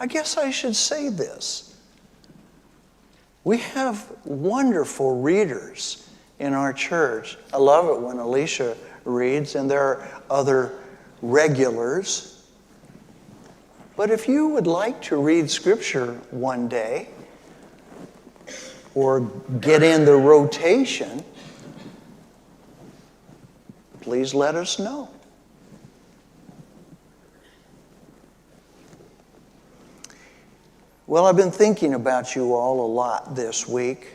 I guess I should say this. We have wonderful readers in our church. I love it when Alicia reads, and there are other regulars. But if you would like to read Scripture one day, or get in the rotation, please let us know. Well, I've been thinking about you all a lot this week.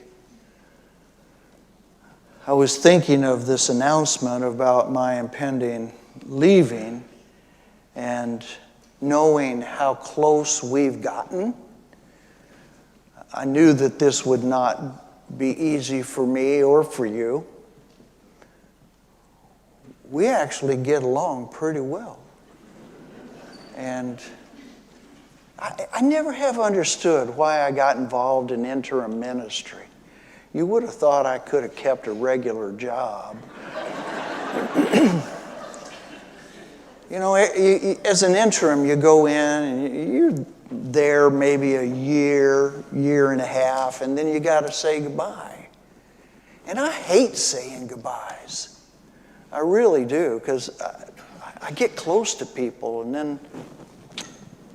I was thinking of this announcement about my impending leaving and knowing how close we've gotten. I knew that this would not be easy for me or for you. We actually get along pretty well. And I never have understood why I got involved in interim ministry. You would have thought I could have kept a regular job. You know, as an interim, you go in and you're there maybe a year, year and a half, and then you got to say goodbye. And I hate saying goodbyes. I really do, because I get close to people, and then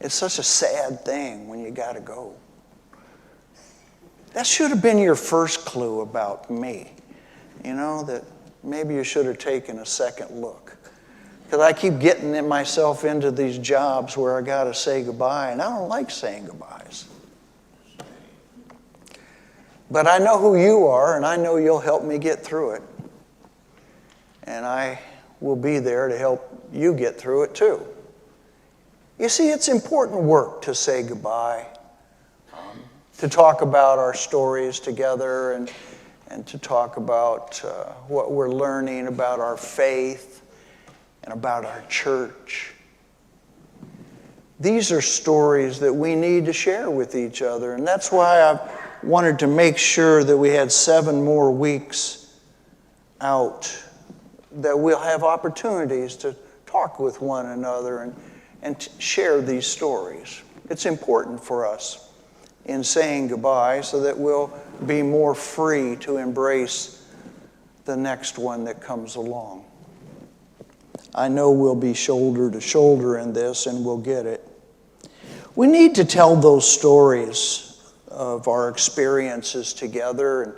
it's such a sad thing when you got to go. That should have been your first clue about me. You know, that maybe you should have taken a second look. Because I keep getting myself into these jobs where I got to say goodbye, and I don't like saying goodbyes. But I know who you are, and I know you'll help me get through it. And I will be there to help you get through it too. You see, it's important work to say goodbye, to talk about our stories together, and to talk about what we're learning about our faith and about our church. These are stories that we need to share with each other, and that's why I wanted to make sure that we had 7 more weeks out, that we'll have opportunities to talk with one another and share these stories. It's important for us in saying goodbye so that we'll be more free to embrace the next one that comes along. I know we'll be shoulder to shoulder in this, and we'll get it. We need to tell those stories of our experiences together and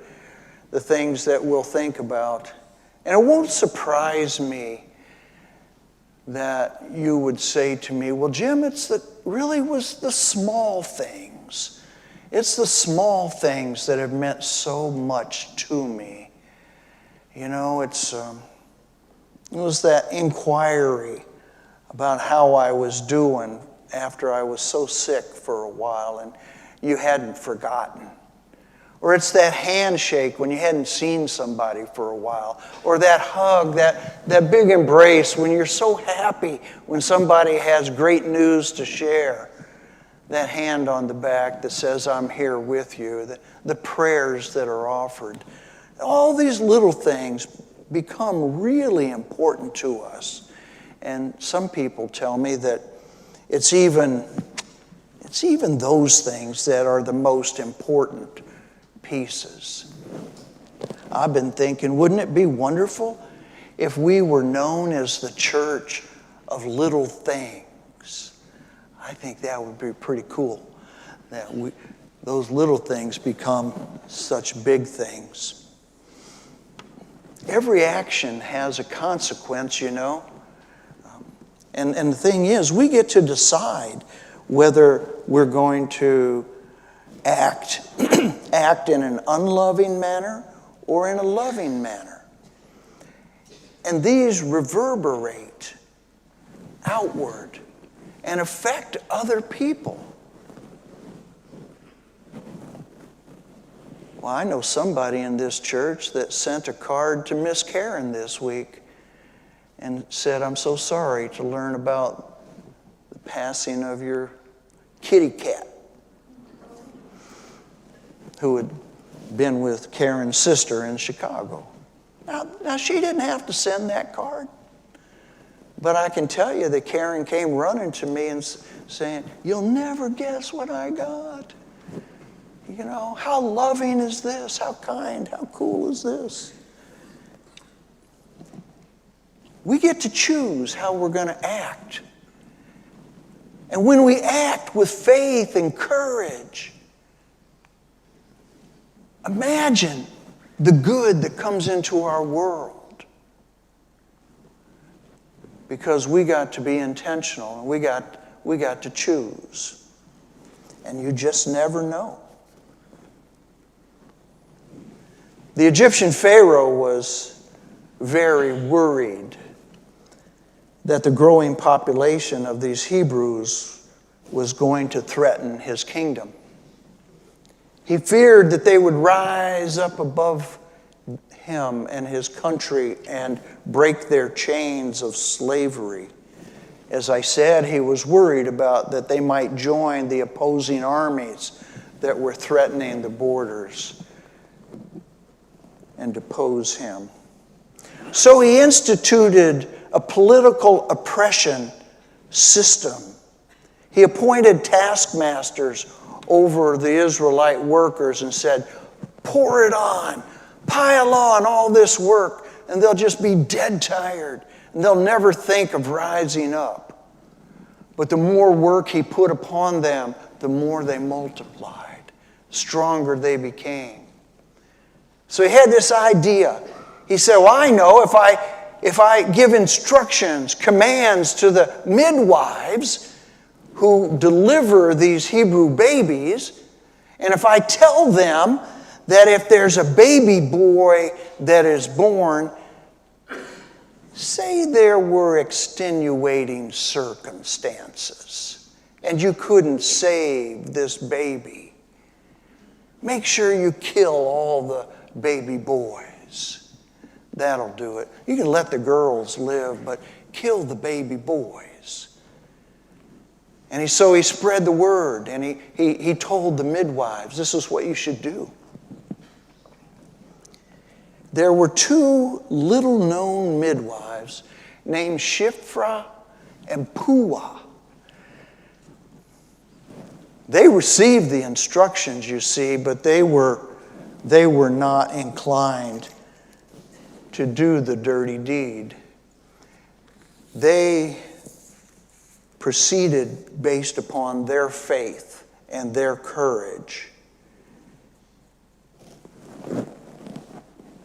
the things that we'll think about. And it won't surprise me that you would say to me, well, Jim, really was the small things. It's the small things that have meant so much to me. You know, it was that inquiry about how I was doing after I was so sick for a while and you hadn't forgotten. Or it's that handshake when you hadn't seen somebody for a while. Or that hug, that big embrace when you're so happy when somebody has great news to share. That hand on the back that says, I'm here with you. The prayers that are offered. All these little things become really important to us. And some people tell me that it's even those things that are the most important pieces. I've been thinking, wouldn't it be wonderful if we were known as the church of little things? I think that would be pretty cool, that those little things become such big things. Every action has a consequence, you know. And the thing is, we get to decide whether we're going to act in an unloving manner or in a loving manner. And these reverberate outward and affect other people. Well, I know somebody in this church that sent a card to Miss Karen this week and said, I'm so sorry to learn about the passing of your kitty cat, who had been with Karen's sister in Chicago. Now she didn't have to send that card. But I can tell you that Karen came running to me and saying, you'll never guess what I got. You know, how loving is this? How kind, how cool is this? We get to choose how we're going to act. And when we act with faith and courage, imagine the good that comes into our world. Because we got to be intentional and we got to choose. And you just never know. The Egyptian Pharaoh was very worried that the growing population of these Hebrews was going to threaten his kingdom. He feared that they would rise up above him and his country and break their chains of slavery. As I said, he was worried about that they might join the opposing armies that were threatening the borders and depose him. So he instituted a political oppression system. He appointed taskmasters over the Israelite workers and said, pour it on, pile on all this work, and they'll just be dead tired, and they'll never think of rising up. But the more work he put upon them, the more they multiplied, stronger they became. So he had this idea. He said, well, I know if I give instructions, commands to the midwives who deliver these Hebrew babies, and if I tell them that if there's a baby boy that is born, say there were extenuating circumstances and you couldn't save this baby, make sure you kill all the baby boys. That'll do it. You can let the girls live, but kill the baby boys. And so he spread the word, and he told the midwives, this is what you should do. There were two little-known midwives named Shiphrah and Puah. They received the instructions, you see, but they were not inclined to do the dirty deed. They proceeded based upon their faith and their courage.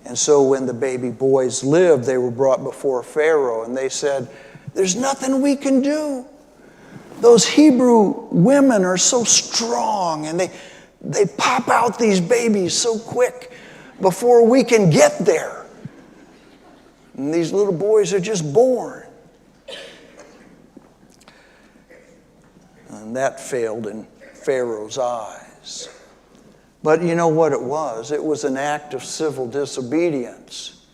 And so when the baby boys lived, they were brought before Pharaoh, and they said, there's nothing we can do. Those Hebrew women are so strong, and they pop out these babies so quick before we can get there. And these little boys are just born. And that failed in Pharaoh's eyes. But you know what it was? It was an act of civil disobedience.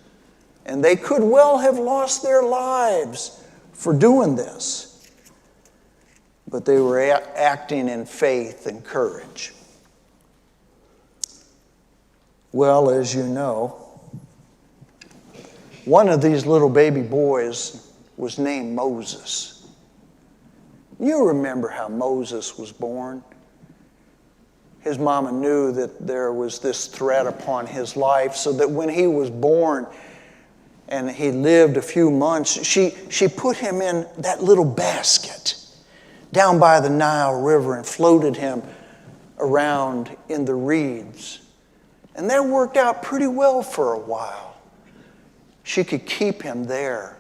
And they could well have lost their lives for doing this. But they were acting in faith and courage. Well, as you know, one of these little baby boys was named Moses. You remember how Moses was born. His mama knew that there was this threat upon his life, so that when he was born and he lived a few months, she put him in that little basket down by the Nile River and floated him around in the reeds. And that worked out pretty well for a while. She could keep him there.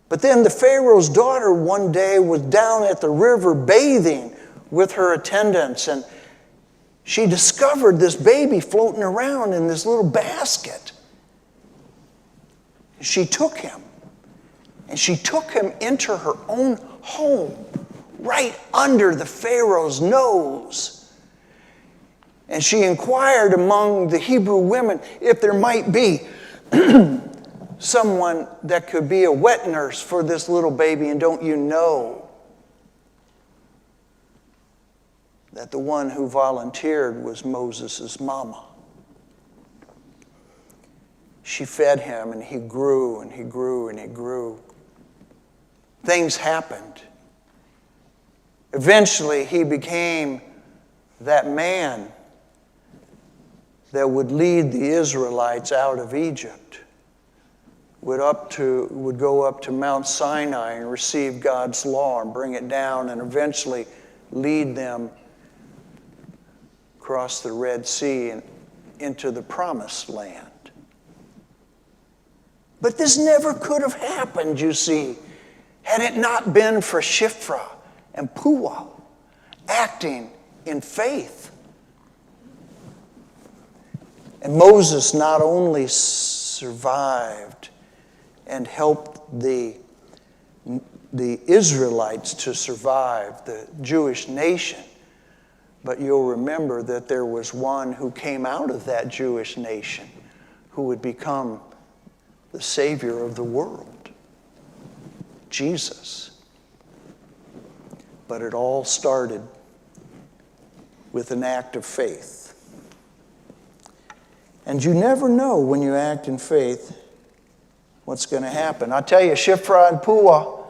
But then the Pharaoh's daughter one day was down at the river bathing with her attendants, and she discovered this baby floating around in this little basket. She took him, and she took him into her own home, right under the Pharaoh's nose. And she inquired among the Hebrew women if there might be someone that could be a wet nurse for this little baby. And don't you know that the one who volunteered was Moses' mama? She fed him, and he grew and he grew and he grew. Things happened. Eventually, he became that man that would lead the Israelites out of Egypt, would go up to Mount Sinai and receive God's law and bring it down, and eventually lead them across the Red Sea and into the Promised Land. But this never could have happened, you see, had it not been for Shiphrah and Puah acting in faith. And Moses not only survived and helped the Israelites to survive, the Jewish nation, but you'll remember that there was one who came out of that Jewish nation who would become the Savior of the world, Jesus. But it all started with an act of faith. And you never know when you act in faith what's going to happen. I tell you, Shiphrah and Puah,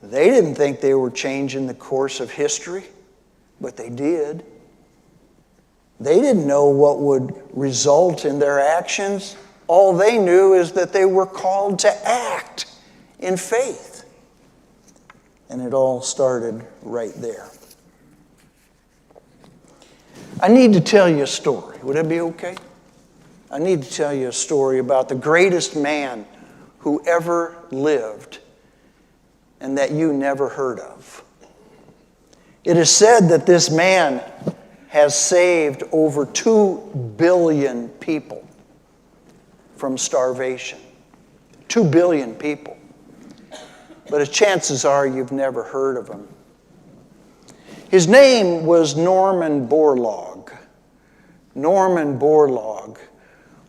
they didn't think they were changing the course of history, but they did. They didn't know what would result in their actions. All they knew is that they were called to act in faith. And it all started right there. I need to tell you a story. Would that be okay? I need to tell you a story about the greatest man who ever lived and that you never heard of. It is said that this man has saved over 2 billion people from starvation. 2 billion people. But as chances are, you've never heard of him. His name was Norman Borlaug. Norman Borlaug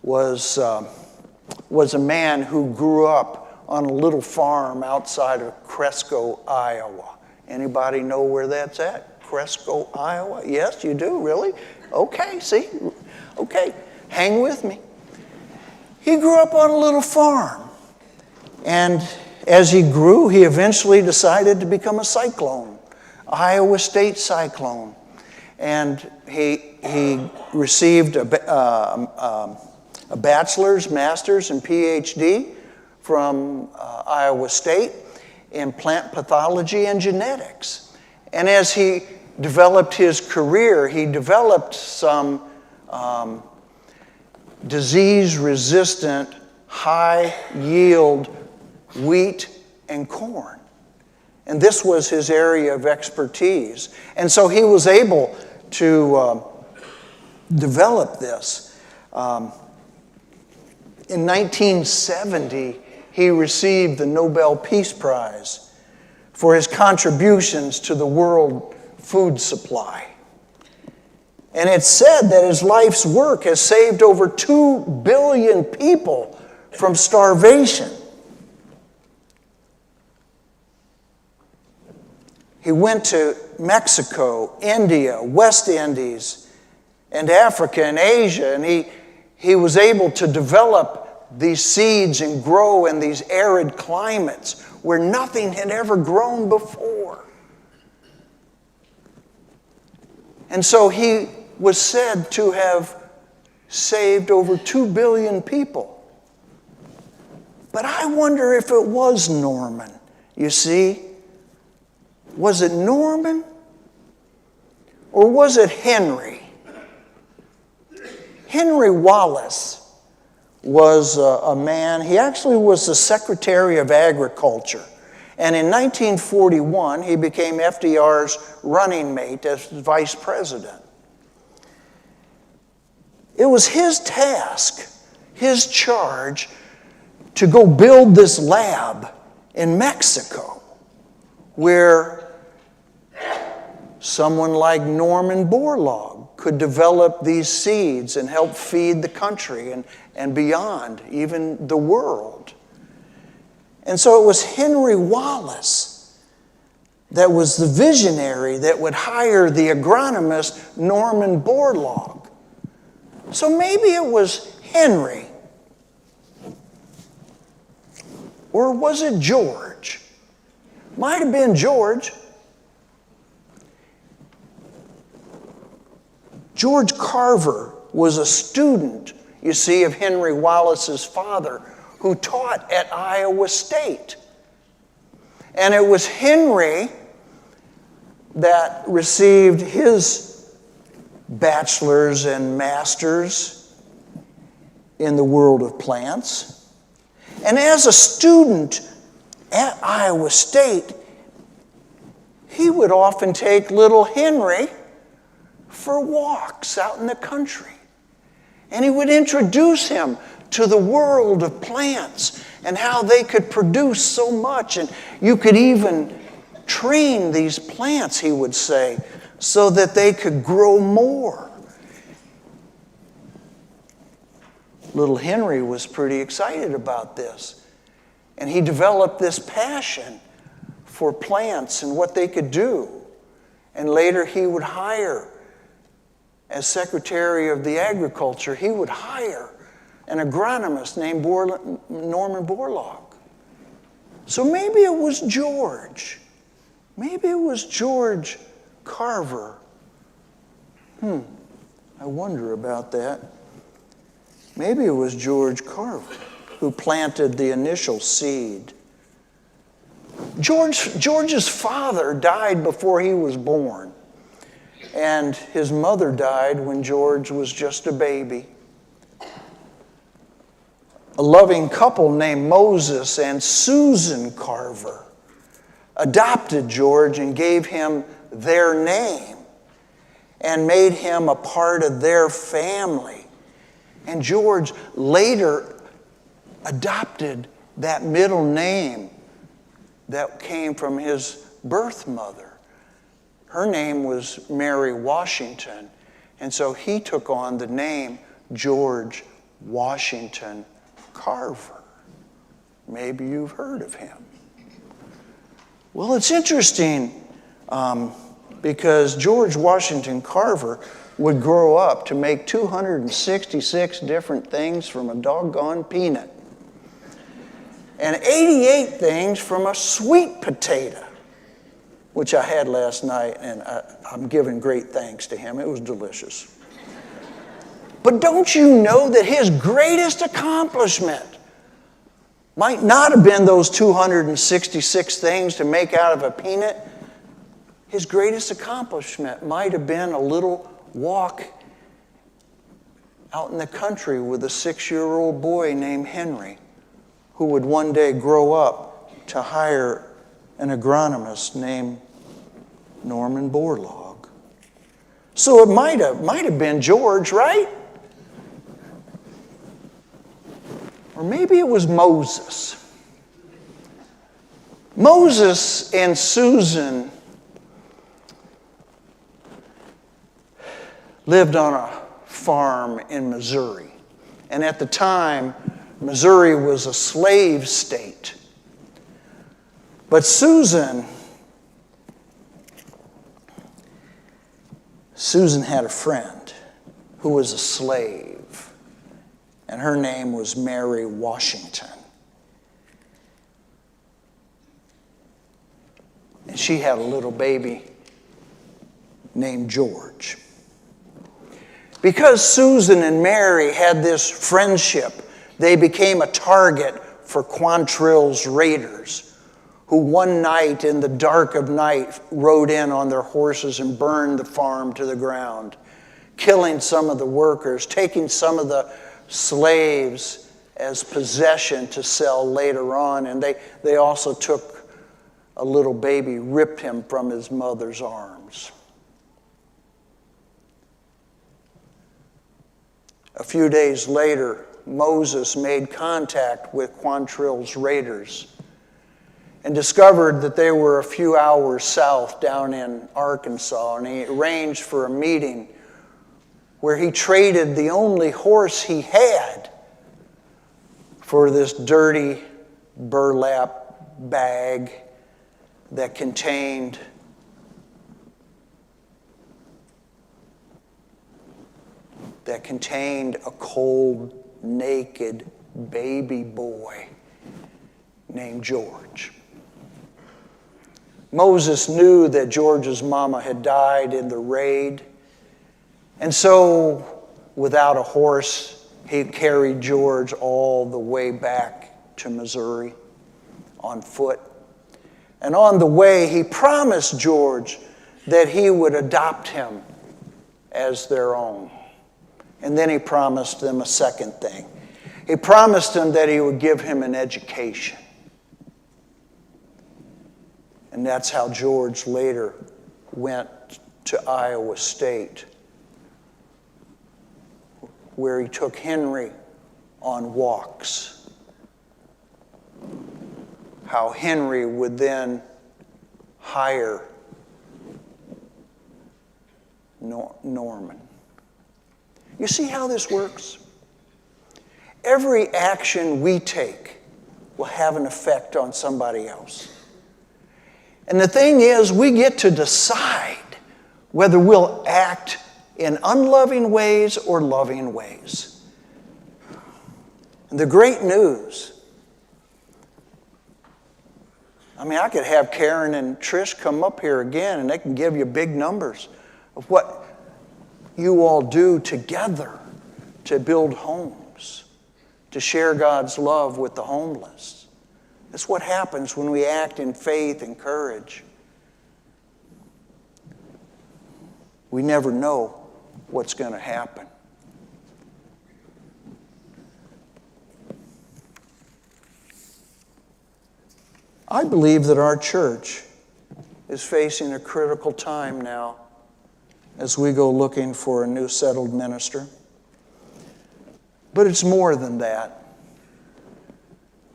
was a man who grew up on a little farm outside of Cresco, Iowa. Anybody know where that's at? Cresco, Iowa? Yes, you do, really? Okay, see? Okay, hang with me. He grew up on a little farm. And as he grew, he eventually decided to become a Cyclone, Iowa State Cyclone. And he received a bachelor's, master's, and PhD from Iowa State in plant pathology and genetics. And as he developed his career, he developed some disease-resistant, high-yield wheat and corn. And this was his area of expertise. And so he was able to develop this. In 1970, he received the Nobel Peace Prize for his contributions to the world food supply. And it's said that his life's work has saved over 2 billion people from starvation. He went to Mexico, India, West Indies, and Africa and Asia, and he was able to develop these seeds and grow in these arid climates where nothing had ever grown before. And so he was said to have saved over 2 billion people. But I wonder if it was Norman, you see. Was it Norman? Or was it Henry? Henry Wallace was a man, he actually was the Secretary of Agriculture. And in 1941, he became FDR's running mate as vice president. It was his task, his charge, to go build this lab in Mexico where someone like Norman Borlaug could develop these seeds and help feed the country and beyond, even the world. And so it was Henry Wallace that was the visionary that would hire the agronomist Norman Borlaug. So maybe it was Henry. Or was it George? Might have been George. George Carver was a student, you see, of Henry Wallace's father, who taught at Iowa State. And it was Henry that received his bachelor's and master's in the world of plants. And as a student at Iowa State, he would often take little Henry for walks out in the country. And he would introduce him to the world of plants and how they could produce so much. And you could even train these plants, he would say, so that they could grow more. Little Henry was pretty excited about this. And he developed this passion for plants and what they could do. And later he would hire, as Secretary of the Agriculture, he would hire an agronomist named Norman Borlaug. So maybe it was George. Maybe it was George Carver. I wonder about that. Maybe it was George Carver who planted the initial seed. George's father died before he was born, and his mother died when George was just a baby. A loving couple named Moses and Susan Carver adopted George and gave him their name and made him a part of their family. And George later adopted that middle name that came from his birth mother. Her name was Mary Washington, and so he took on the name George Washington Carver. Maybe you've heard of him. Well, it's interesting because George Washington Carver would grow up to make 266 different things from a doggone peanut and 88 things from a sweet potato, which I had last night, and I'm giving great thanks to him. It was delicious. But don't you know that his greatest accomplishment might not have been those 266 things to make out of a peanut? His greatest accomplishment might have been a little walk out in the country with a 6-year-old boy named Henry, who would one day grow up to hire an agronomist named Norman Borlaug. So it might have been George, right? Or maybe it was Moses. Moses and Susan lived on a farm in Missouri. And at the time, Missouri was a slave state. But Susan had a friend who was a slave, and her name was Mary Washington. And she had a little baby named George. Because Susan and Mary had this friendship, they became a target for Quantrill's raiders, who one night in the dark of night rode in on their horses and burned the farm to the ground, killing some of the workers, taking some of the slaves as possession to sell later on. And they also took a little baby, ripped him from his mother's arms. A few days later, Moses made contact with Quantrill's raiders and discovered that they were a few hours south down in Arkansas, and he arranged for a meeting where he traded the only horse he had for this dirty burlap bag that contained a cold, naked baby boy named George. Moses knew that George's mama had died in the raid, And so, without a horse, he carried George all the way back to Missouri on foot. And on the way, he promised George that he would adopt him as their own. And then he promised them a second thing. He promised him that he would give him an education. And that's how George later went to Iowa State, where he took Henry on walks. How Henry would then hire Norman. You see how this works? Every action we take will have an effect on somebody else. And the thing is, we get to decide whether we'll act in unloving ways or loving ways. And the great news, I could have Karen and Trish come up here again and they can give you big numbers of what you all do together to build homes, to share God's love with the homeless. That's what happens when we act in faith and courage. We never know what's going to happen. I believe that our church is facing a critical time now as we go looking for a new settled minister. But it's more than that.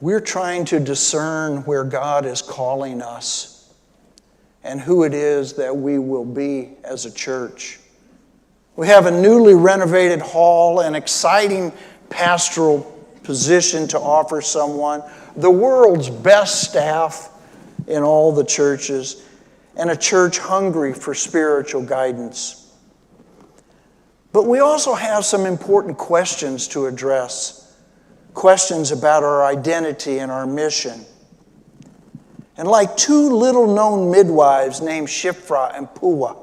We're trying to discern where God is calling us and who it is that we will be as a church. We have a newly renovated hall, an exciting pastoral position to offer someone, the world's best staff in all the churches, and a church hungry for spiritual guidance. But we also have some important questions to address, questions about our identity and our mission. And like two little-known midwives named Shiphrah and Puah,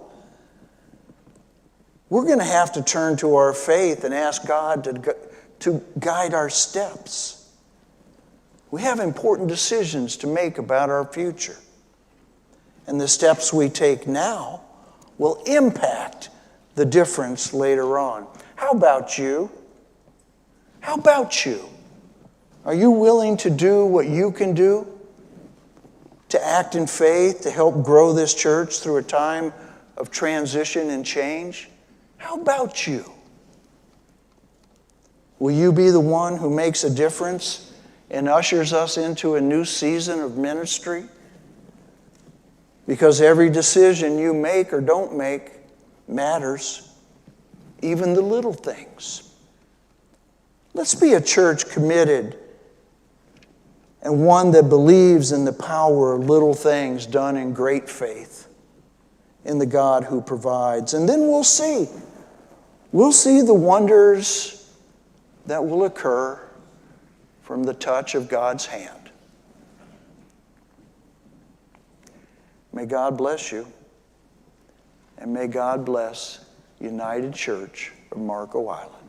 we're going to have to turn to our faith and ask God to guide our steps. We have important decisions to make about our future. And the steps we take now will impact the difference later on. How about you? How about you? Are you willing to do what you can do to act in faith, to help grow this church through a time of transition and change? How about you? Will you be the one who makes a difference and ushers us into a new season of ministry? Because every decision you make or don't make matters, even the little things. Let's be a church committed and one that believes in the power of little things done in great faith in the God who provides. And then we'll see. We'll see the wonders that will occur from the touch of God's hand. May God bless you, and may God bless United Church of Marco Island.